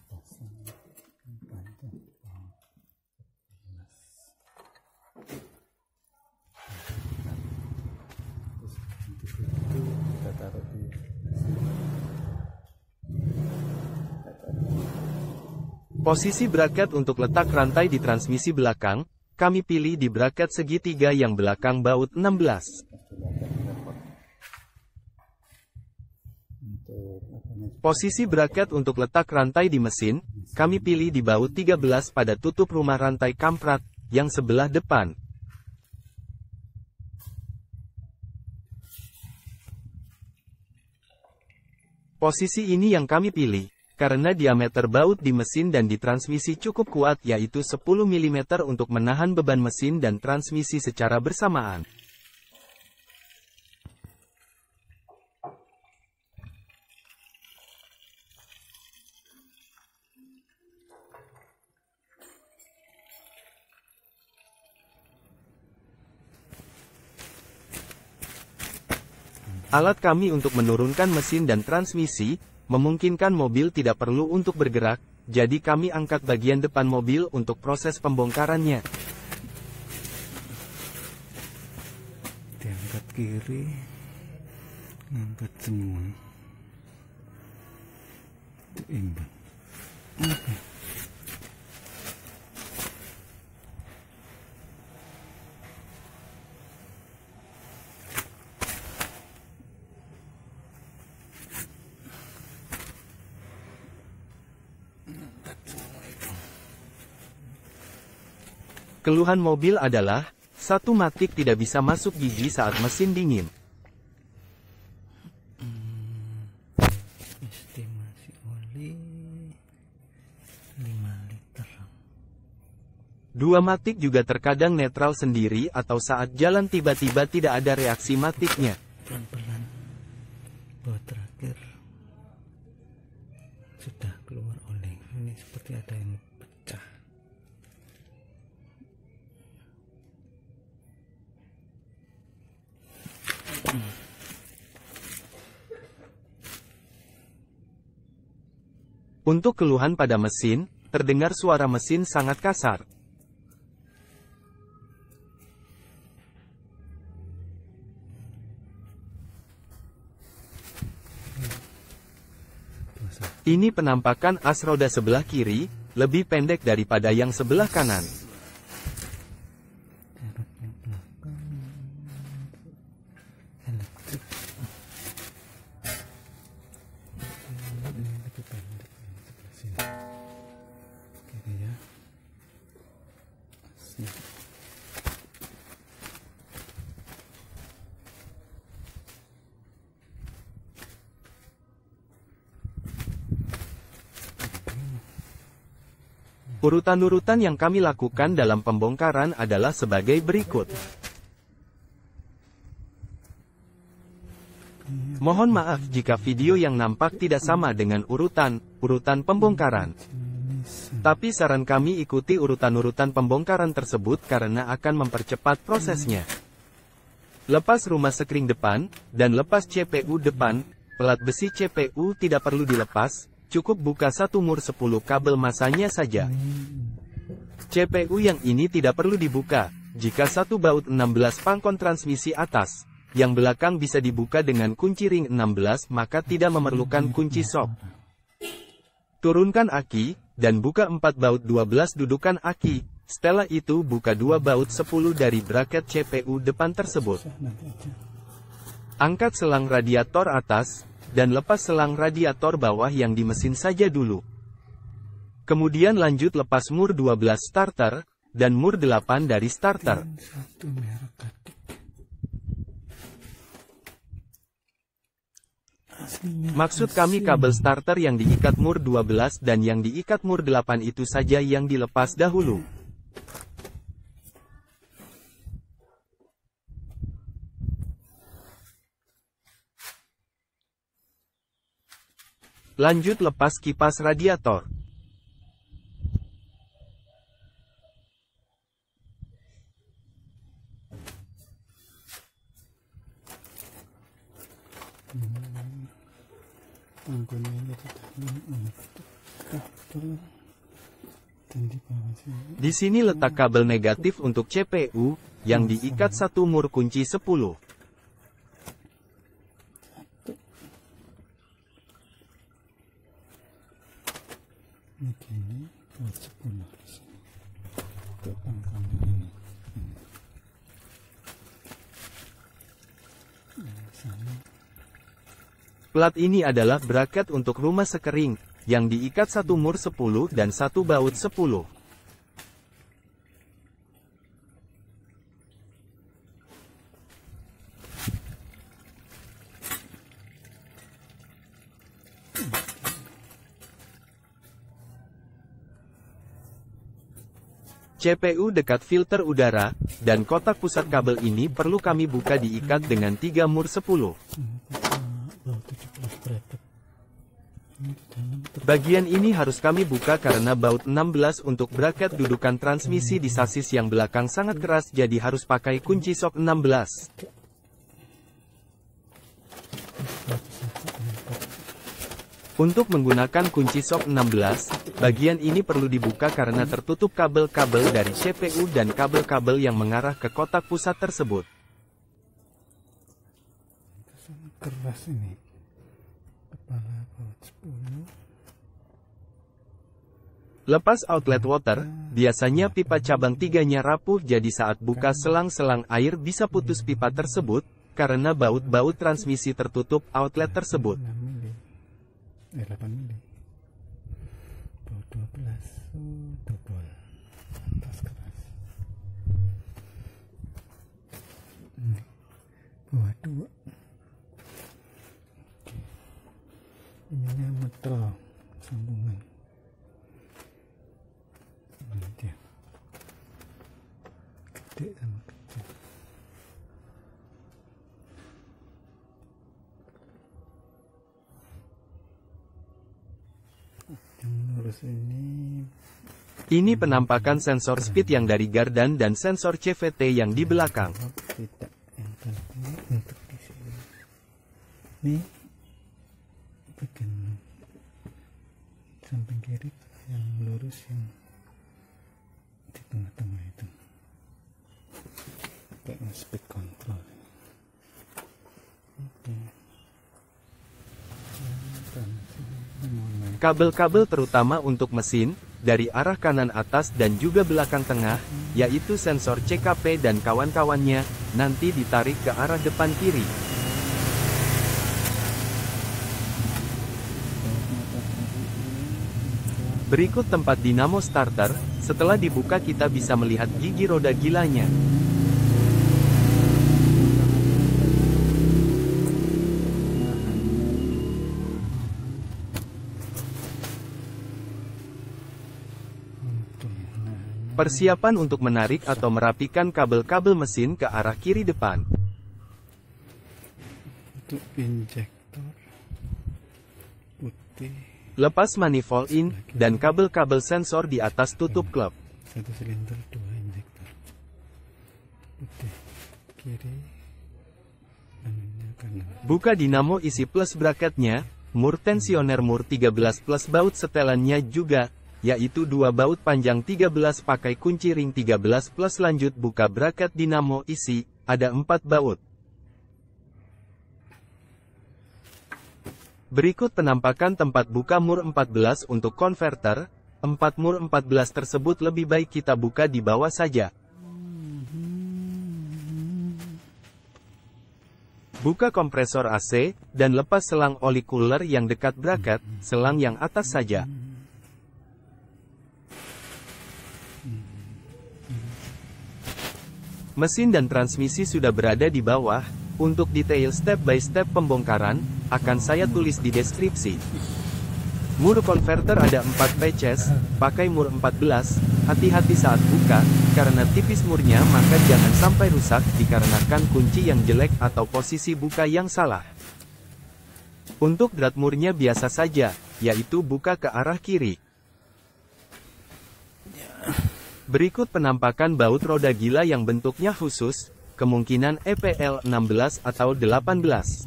pasang panjang. Terus itu kita taruh di Posisi bracket untuk letak rantai di transmisi belakang, kami pilih di bracket segitiga yang belakang baut 16. Posisi bracket untuk letak rantai di mesin, kami pilih di baut 13 pada tutup rumah rantai kamprat, yang sebelah depan. Posisi ini yang kami pilih, karena diameter baut di mesin dan di transmisi cukup kuat yaitu 10 mm untuk menahan beban mesin dan transmisi secara bersamaan. Alat kami untuk menurunkan mesin dan transmisi, memungkinkan mobil tidak perlu untuk bergerak, jadi kami angkat bagian depan mobil untuk proses pembongkarannya. Diangkat kiri, angkat semua, diimbang. Oke. Keluhan mobil adalah, satu matic tidak bisa masuk gigi saat mesin dingin. Estimasi oli 5 liter. Dua matic juga terkadang netral sendiri atau saat jalan tiba-tiba tidak ada reaksi maticnya. Pelan-pelan. Baut terakhir sudah keluar oli. Ini seperti ada yang pecah. Untuk keluhan pada mesin, terdengar suara mesin sangat kasar. Ini penampakan as roda sebelah kiri, lebih pendek daripada yang sebelah kanan. Urutan-urutan yang kami lakukan dalam pembongkaran adalah sebagai berikut. Mohon maaf jika video yang nampak tidak sama dengan urutan pembongkaran. Tapi saran kami ikuti urutan-urutan pembongkaran tersebut karena akan mempercepat prosesnya. Lepas rumah sekring depan, dan lepas CPU depan, pelat besi CPU tidak perlu dilepas. Cukup buka satu mur 10 kabel masanya saja. CPU yang ini tidak perlu dibuka, jika satu baut 16 pangkon transmisi atas, yang belakang bisa dibuka dengan kunci ring 16 maka tidak memerlukan kunci sok. Turunkan aki, dan buka 4 baut 12 dudukan aki, setelah itu buka 2 baut 10 dari bracket CPU depan tersebut. Angkat selang radiator atas, dan lepas selang radiator bawah yang di mesin saja dulu. Kemudian lanjut lepas mur 12 starter, dan mur 8 dari starter. Maksud kami kabel starter yang diikat mur 12 dan yang diikat mur 8 itu saja yang dilepas dahulu. Lanjut lepas kipas radiator. Tanggunnya jadi kabel dan di bawah sini. Di sini letak kabel negatif untuk CPU, yang diikat satu mur kunci 10. Ini gini buat 10 di sini. Untuk pangkalnya ini. Sana. Plat ini adalah bracket untuk rumah sekering, yang diikat satu mur 10 dan satu baut 10. CPU dekat filter udara, dan kotak pusat kabel ini perlu kami buka diikat dengan 3 mur 10. Baut 17 bracket. Ini di dalam Bagian ini harus kami buka karena baut 16 untuk bracket dudukan transmisi di sasis yang belakang sangat keras, jadi harus pakai kunci sok 16. Untuk menggunakan kunci sok 16, bagian ini perlu dibuka karena tertutup kabel-kabel dari CPU dan kabel-kabel yang mengarah ke kotak pusat tersebut. keras ini. Kepala baut 10. Lepas outlet water, biasanya pipa cabang 3-nya rapuh, jadi saat buka selang-selang air bisa putus pipa tersebut, karena baut-baut transmisi tertutup outlet tersebut. 6 mili. 8 mili. Baut 12. Double. Atas keras. Ini. Bawah 2. Oke. Ininya metal. Sambungan. Ini dia. Gede sama kecil. Yang lurus ini. Ini penampakan sensor speed yang dari gardan dan sensor CVT yang di belakang. Tidak, yang ini untuk di sini. Ini bagian samping kiri, yang lurus yang di tengah-tengah itu. Kayak speed control. Oke. Kabel-kabel terutama untuk mesin, dari arah kanan atas dan juga belakang tengah, yaitu sensor CKP dan kawan-kawannya, nanti ditarik ke arah depan kiri. Berikut tempat dinamo starter, setelah dibuka kita bisa melihat gigi roda gilanya. Persiapan untuk menarik atau merapikan kabel-kabel mesin ke arah kiri depan. Untuk injektor putih. Lepas manifold in, dan kabel-kabel sensor di atas tutup klep. 1 silinder 2 injektor. Putih kiri, kanan kanan. Buka dinamo isi plus bracketnya, mur tensioner mur 13 plus baut setelannya juga, yaitu 2 baut panjang 13 pakai kunci ring 13 plus, lanjut buka bracket dinamo isi, ada 4 baut. Berikut penampakan tempat buka mur 14 untuk konverter. 4 mur 14 tersebut lebih baik kita buka di bawah saja. Buka kompresor AC, dan lepas selang oli cooler yang dekat bracket, selang yang atas saja. Mesin dan transmisi sudah berada di bawah. Untuk detail step by step pembongkaran, akan saya tulis di deskripsi. Mur konverter ada 4 patches, pakai mur 14, hati-hati saat buka, karena tipis murnya maka jangan sampai rusak dikarenakan kunci yang jelek atau posisi buka yang salah. Untuk drat murnya biasa saja, yaitu buka ke arah kiri. Berikut penampakan baut roda gila yang bentuknya khusus, kemungkinan EPL 16 atau 18.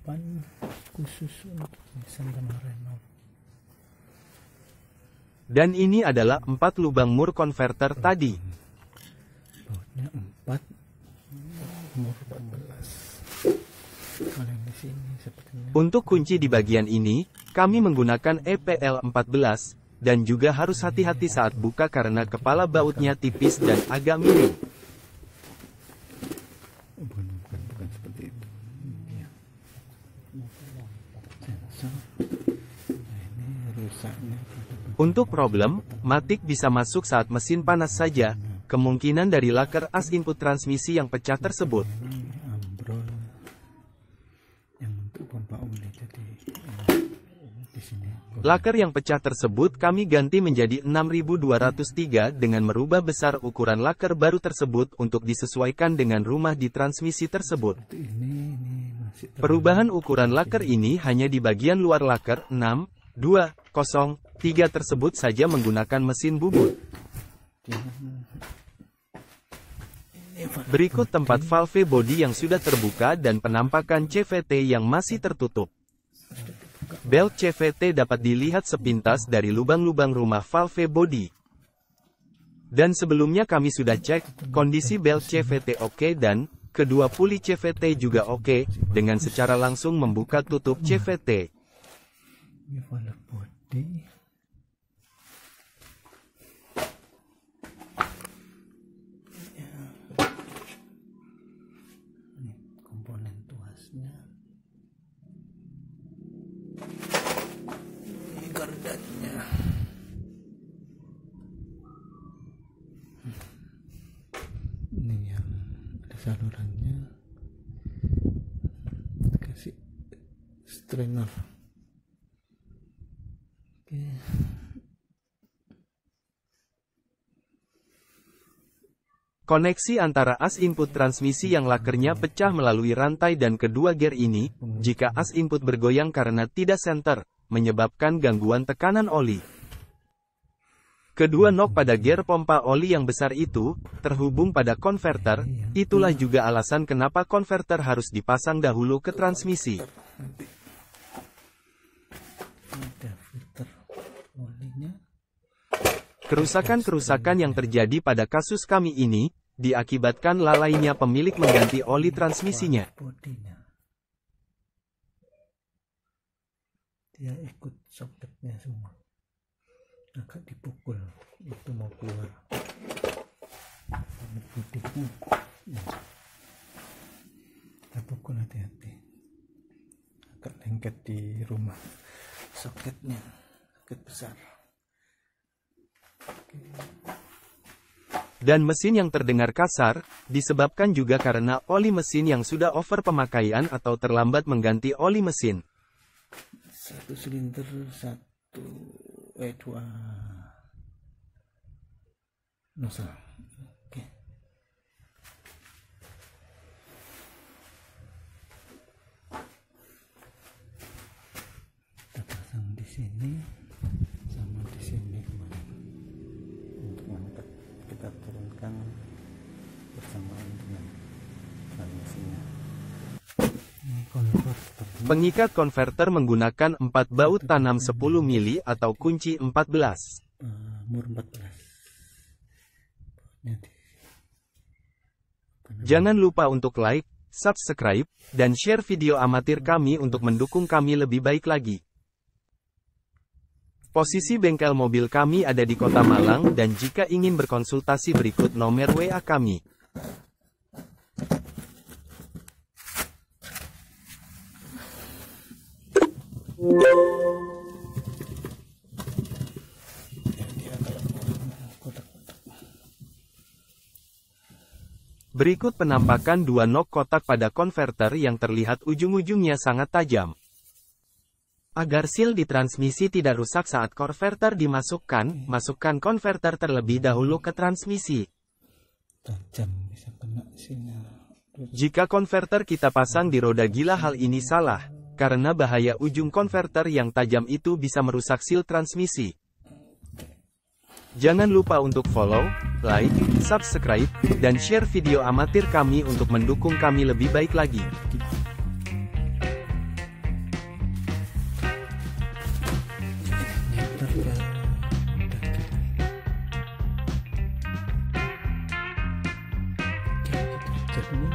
8 khusus untuk nisan sama renov. Dan ini adalah 4 lubang mur konverter tadi. Bautnya 4, umur 14. Kalau yang di sini sepertinya Untuk kunci di bagian ini, kami menggunakan EPL 14, dan juga harus hati-hati saat buka karena kepala bautnya tipis dan agak miring. bukan seperti itu. Ya. Sensor. Nah, ini rusaknya. Untuk problem, matik bisa masuk saat mesin panas saja, kemungkinan dari laker as input transmisi yang pecah tersebut. Ini ambrol yang untuk pompa oli. Jadi di sini Laker yang pecah tersebut kami ganti menjadi 6203 dengan merubah besar ukuran laker baru tersebut untuk disesuaikan dengan rumah di transmisi tersebut. ini masih Perubahan ukuran laker ini hanya di bagian luar laker 6203 tersebut saja menggunakan mesin bubut. Berikut tempat valve body yang sudah terbuka dan penampakan CVT yang masih tertutup. Belt CVT dapat dilihat sepintas dari lubang-lubang rumah valve body. Dan sebelumnya kami sudah cek, kondisi belt CVT oke dan kedua puli CVT juga oke, dengan secara langsung membuka tutup CVT. ini valve body. Ini komponen tuasnya. Ini gardatnya. Ini yang ada salurannya. Kasih strainer. Oke. Koneksi antara as input transmisi yang lakernya pecah melalui rantai dan kedua gear ini, jika as input bergoyang karena tidak senter, menyebabkan gangguan tekanan oli. Kedua nok pada gear pompa oli yang besar itu, terhubung pada konverter, itulah juga alasan kenapa konverter harus dipasang dahulu ke transmisi. Ada filter olinya. Kerusakan-kerusakan yang terjadi pada kasus kami ini, diakibatkan lalainya pemilik mengganti oli transmisinya. Bodinya. Dia ikut soketnya semua. Agak dipukul, itu mau keluar. Ini putihnya. Kita pukul hati-hati. Agak lengket di rumah. Soketnya, soket besar. Dan mesin yang terdengar kasar, disebabkan juga karena oli mesin yang sudah over pemakaian atau terlambat mengganti oli mesin. Satu silinder, dua nozzle. Oke. Kita pasang di sini sama di sini kemarin. Untuk mengangkat kita turunkan bersamaan dengan transmisinya. Ini konverter. Pengikat konverter menggunakan 4 baut tanam 10 mili atau kunci 14. Umur 14. Bautnya di Jangan lupa untuk like, subscribe, dan share video amatir kami untuk mendukung kami lebih baik lagi. Posisi bengkel mobil kami ada di Kota Malang dan jika ingin berkonsultasi berikut nomor WA kami. Berikut penampakan dua nok kotak pada konverter yang terlihat ujung-ujungnya sangat tajam. Agar seal di transmisi tidak rusak saat konverter dimasukkan, masukkan konverter terlebih dahulu ke transmisi. tajam, bisa kena sinyal. Jika konverter kita pasang di roda gila hal ini salah, karena bahaya ujung konverter yang tajam itu bisa merusak seal transmisi. Jangan lupa untuk follow, like, subscribe, dan share video amatir kami untuk mendukung kami lebih baik lagi. cek dulu.